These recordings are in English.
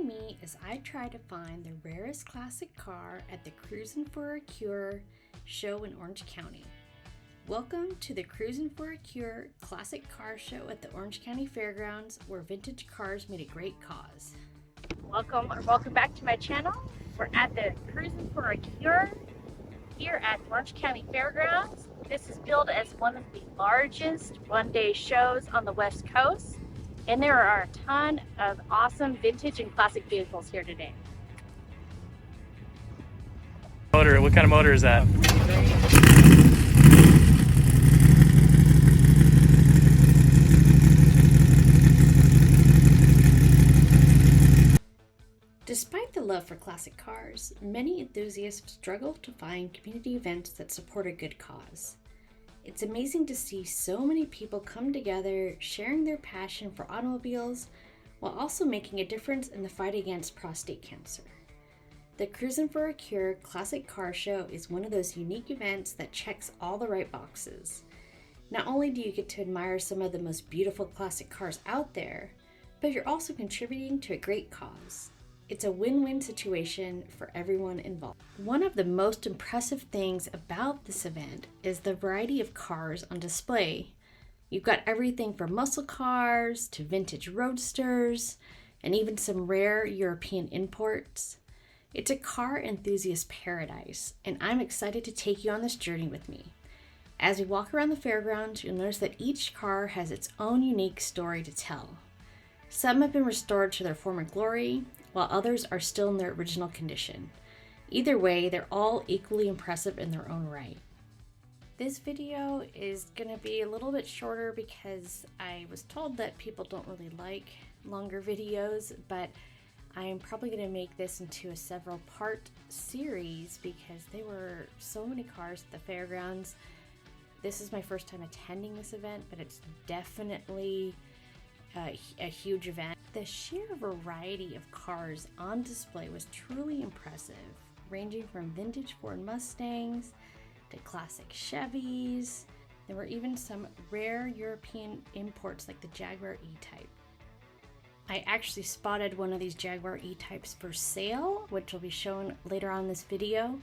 me as I try to find the rarest classic car at the Cruisin for a Cure show in Orange County. Welcome to the Cruisin for a Cure classic car show at the Orange County Fairgrounds, where vintage cars meet a great cause. Welcome back to my channel. We're at the Cruisin for a Cure here at Orange County Fairgrounds. This is billed as one of the largest one-day shows on the West Coast, and there are a ton of awesome vintage and classic vehicles here today. Motor, what kind of motor is that? Despite the love for classic cars, many enthusiasts struggle to find community events that support a good cause. It's amazing to see so many people come together, sharing their passion for automobiles, while also making a difference in the fight against prostate cancer. The Cruisin for a Cure Classic Car Show is one of those unique events that checks all the right boxes. Not only do you get to admire some of the most beautiful classic cars out there, but you're also contributing to a great cause. It's a win-win situation for everyone involved. One of the most impressive things about this event is the variety of cars on display. You've got everything from muscle cars to vintage roadsters and even some rare European imports. It's a car enthusiast paradise, and I'm excited to take you on this journey with me. As we walk around the fairgrounds, you'll notice that each car has its own unique story to tell. Some have been restored to their former glory, while others are still in their original condition. Either way, they're all equally impressive in their own right. This video is going to be a little bit shorter because I was told that people don't really like longer videos, but I'm probably going to make this into a several part series because there were so many cars at the fairgrounds. This is my first time attending this event, but it's definitely a huge event. The sheer variety of cars on display was truly impressive, ranging from vintage Ford Mustangs to classic Chevys. There were even some rare European imports like the Jaguar E-Type. I actually spotted one of these Jaguar E-Types for sale, which will be shown later on in this video.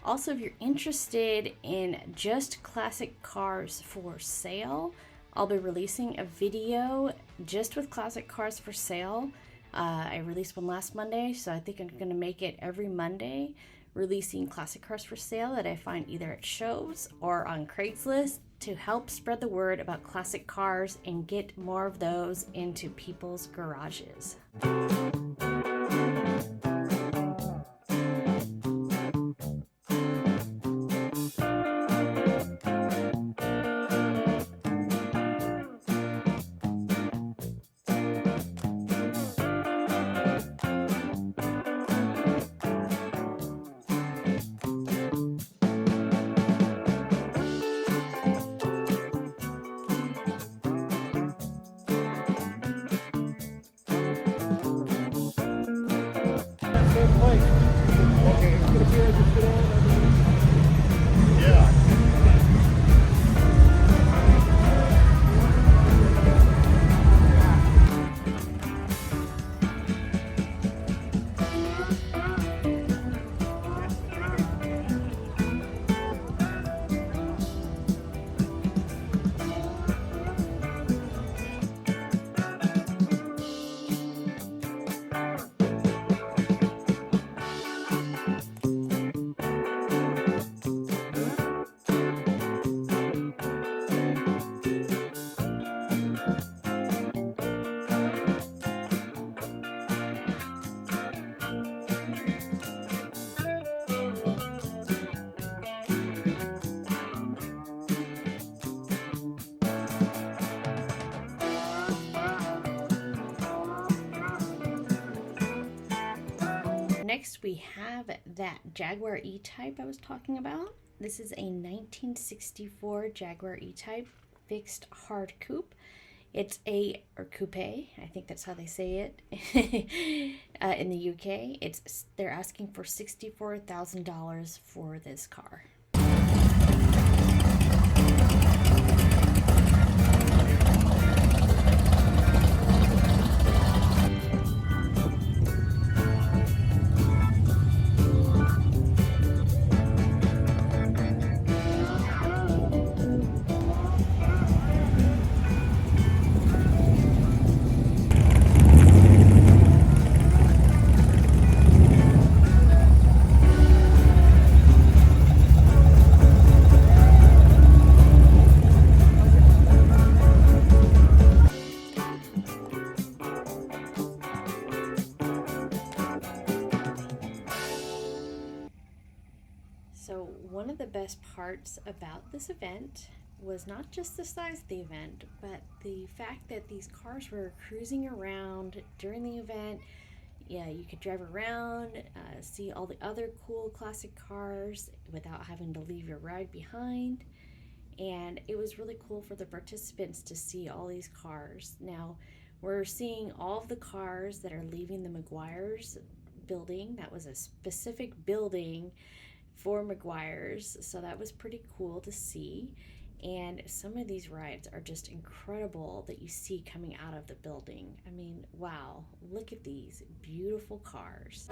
Also, if you're interested in just classic cars for sale, I'll be releasing a video just with classic cars for sale. I released one last Monday, so I think I'm going to make it every Monday, releasing classic cars for sale that I find either at shows or on Craigslist to help spread the word about classic cars and get more of those into people's garages. Next, we have that Jaguar E-Type I was talking about. This is a 1964 Jaguar E-Type fixed hard coupe. It's or coupe, I think that's how they say it in the UK. They're asking for $64,000 for this car. one of the best parts about this event was not just the size of the event, but the fact that these cars were cruising around during the event. Yeah, you could drive around, see all the other cool classic cars without having to leave your ride behind. And it was really cool for the participants to see all these cars. Now, we're seeing all of the cars that are leaving the McGuire's building. That was a specific building for McGuire's, so that was pretty cool to see. And some of these rides are just incredible that you see coming out of the building. I mean, wow, look at these beautiful cars.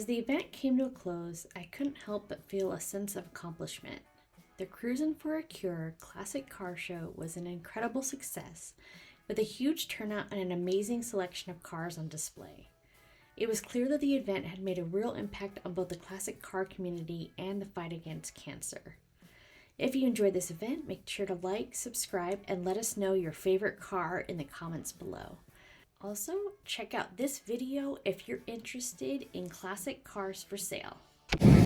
the event came to a close, I couldn't help but feel a sense of accomplishment. The Cruisin for a Cure Classic Car Show was an incredible success, with a huge turnout and an amazing selection of cars on display. It was clear that the event had made a real impact on both the classic car community and the fight against cancer. If you enjoyed this event, make sure to like, subscribe, and let us know your favorite car in the comments below. Also, check out this video if you're interested in classic cars for sale.